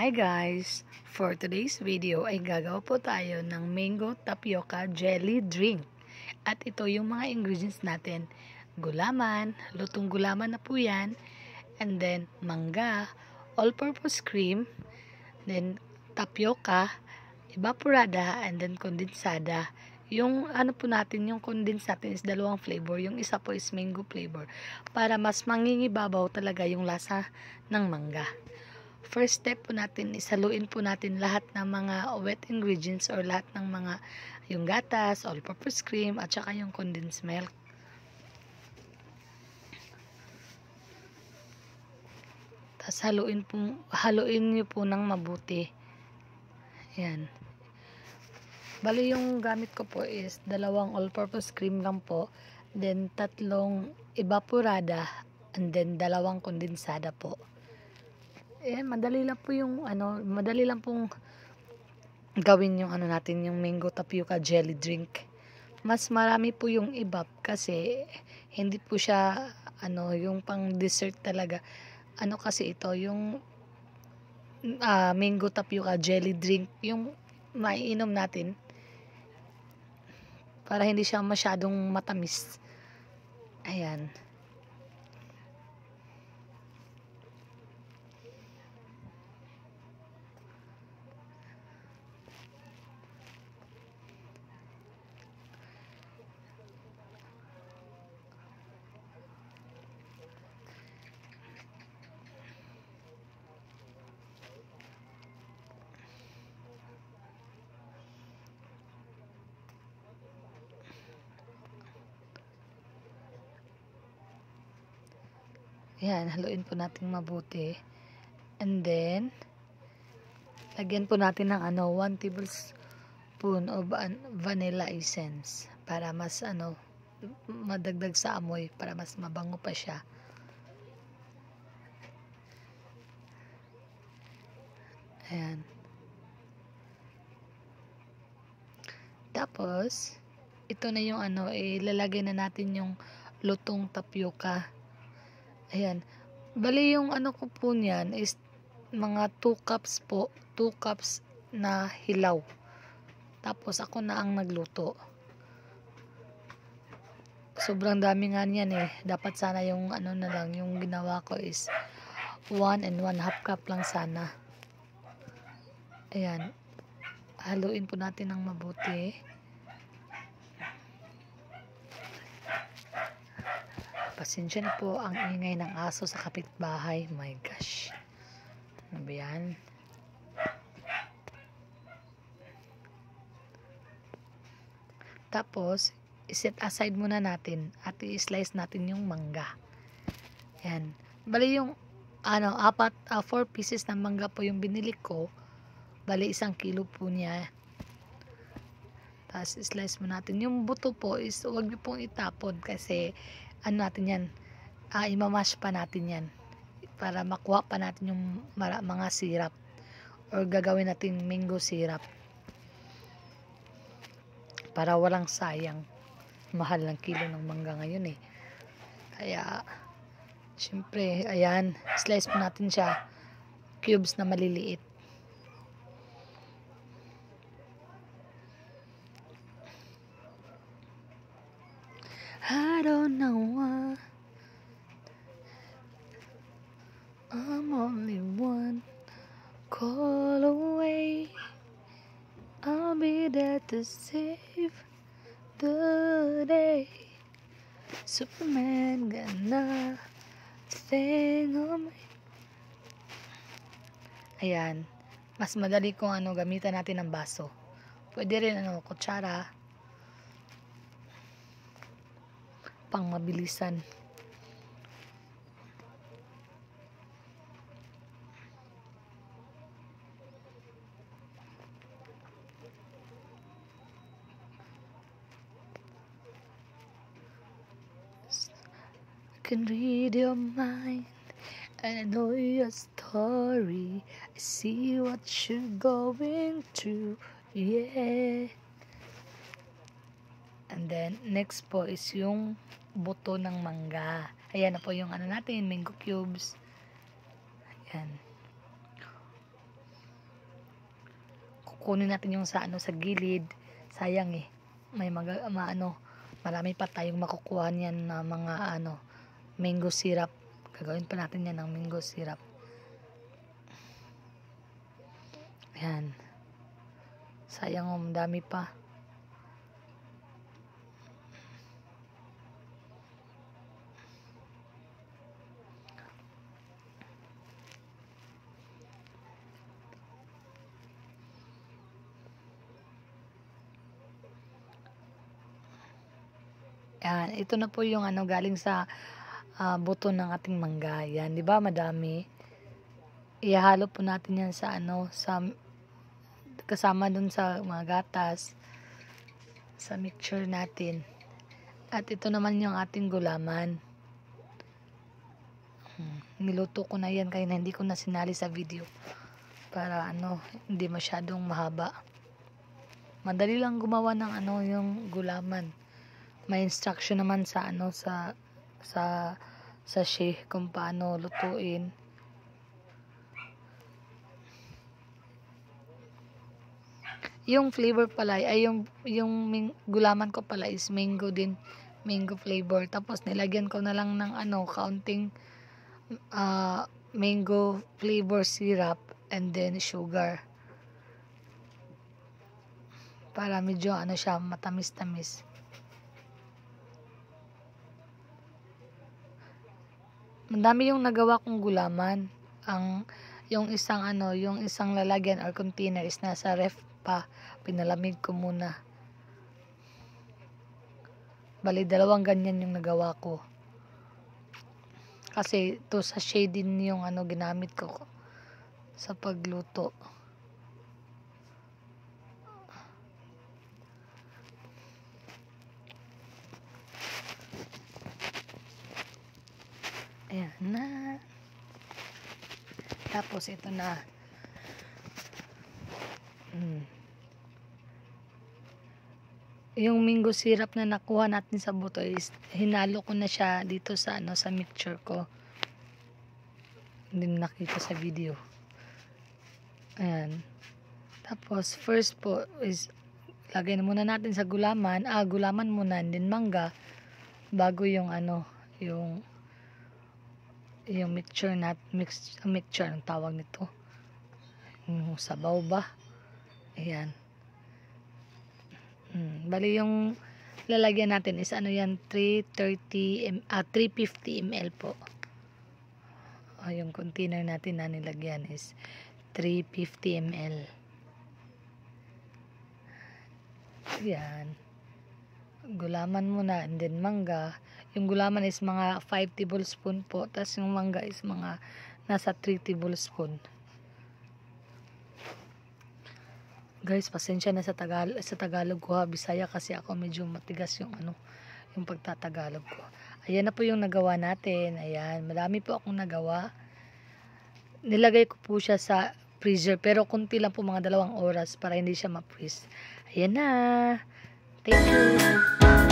Hi guys! For today's video ay gagawa po tayo ng mango tapioca jelly drink. At ito yung mga ingredients natin. Gulaman, lutong gulaman na po yan. And then mangga, all-purpose cream, then tapioca, evaporada, and then kondensada. Yung ano po natin, yung condensed natin is dalawang flavor. Yung isa po is mango flavor. Para mas mangingibabaw talaga yung lasa ng mangga. First step po natin is haluin po natin lahat ng mga wet ingredients or lahat ng mga yung gatas, all-purpose cream, at saka yung condensed milk. Tapos haluin nyo po ng mabuti. Ayan. Bali yung gamit ko po is dalawang all-purpose cream lang po, then tatlong evaporada, and then dalawang kondensada po. Ayan, madali lang po yung madali lang pong gawin yung natin, yung mango tapioca jelly drink. Mas marami po yung ibap kasi hindi po siya yung pang dessert talaga. Kasi ito yung mango tapioca jelly drink, yung maiinom natin para hindi siya masyadong matamis. Ayan. Yan, haluin po natin mabuti. And then, lagyan po natin ng 1 tablespoon of vanilla essence para mas madagdag sa amoy, para mas mabango pa siya. Ayan. Tapos, ito na yung ilalagay na natin yung lutong tapioca. Ayan. Bali yung ko po niyan is mga 2 cups po. 2 cups na hilaw. Tapos ako na ang nagluto. Sobrang dami nga niyan eh. Dapat sana yung na lang, yung ginawa ko is 1 and 1/2 cup lang sana. Ayan. Haluin po natin ng mabuti. Pasensya na po ang ingay ng aso sa kapitbahay. My gosh. Ano ba yan? Tapos, iset aside muna natin at i-slice natin yung mangga. Yan. Bali yung 4 pieces ng mangga po yung binili ko. Bali 1 kilo po niya. Tapos slice mo natin. Yung buto po is huwag niyo pong itapon kasi natin yan. Imamash pa natin yan para makuha pa natin yung mga syrup or gagawin natin mango syrup para walang sayang. Mahal ng kilo ng mangga ngayon eh. Kaya syempre, ayan, slice po natin siya cubes na maliliit. I don't know why I'm only one call away. I'll be there to save the day. Superman got nothing on me. Ayan. Mas madali kung gamitan natin ng baso. Pwede rin kutsara. Pang mabilisan. I can read your mind and I know your story. I see what you're going through. Yeah. And then next po is yung buto ng mangga. Ayan na po yung natin, mango cubes. Ayan. kunin natin yung sa sa gilid. Sayang eh. May marami pa tayong makukuha niyan na mga mango syrup. Gagawin pa natin yan ng mango syrup. Ayan. Sayang, dami pa. Yan, ito na po yung galing sa buto ng ating mangga. Yan, 'di ba? Madami. Ihalo po natin yan sa sa kasama dun sa mga gatas sa mixture natin. At ito naman yung ating gulaman. Niluto ko na yan kaya hindi ko na sinali sa video para hindi masyadong mahaba. Madali lang gumawa ng yung gulaman. May instruction naman sa sa sachet kung paano lutuin. Yung flavor pala ay yung gulaman ko pala is mango din, mango flavor. Tapos nilagyan ko na lang ng kaunting mango flavor syrup and then sugar. Para medyo siya matamis-tamis. Madami yung nagawa kong gulaman. Yung isang lalagyan or container is nasa ref pa. Pinalamig ko muna. Bali, 2 ganyan yung nagawa ko. Kasi to sa shade din yung ginamit ko sa pagluto. Ayan na. Tapos ito na. Yung mango syrup na nakuha natin sa buto is hinalo ko na siya dito sa sa mixture ko. Hindi nakita sa video. Ayan. Tapos first po is lagay na muna natin sa gulaman. Gulaman muna and then mangga bago yung yung mixture mixture ang tawag nito. Yung sabaw ba? Ayan. Bali yung lalagyan natin is yan 350 ml po. Yung container natin na nilagyan is 350 ml. Ayan. Gulaman muna and then mangga. Yung gulaman is mga 5 tablespoon po. Tapos yung mangga is mga nasa 3 tablespoon. Guys, pasensya na sa Tagalog ko ha. Bisaya kasi ako medyo matigas yung yung pagtatagalog ko. Ayan na po yung nagawa natin. Ayan, madami po akong nagawa. Nilagay ko po siya sa freezer pero kunti lang po, mga 2 oras para hindi siya ma-freeze. Ayan na. Thank you.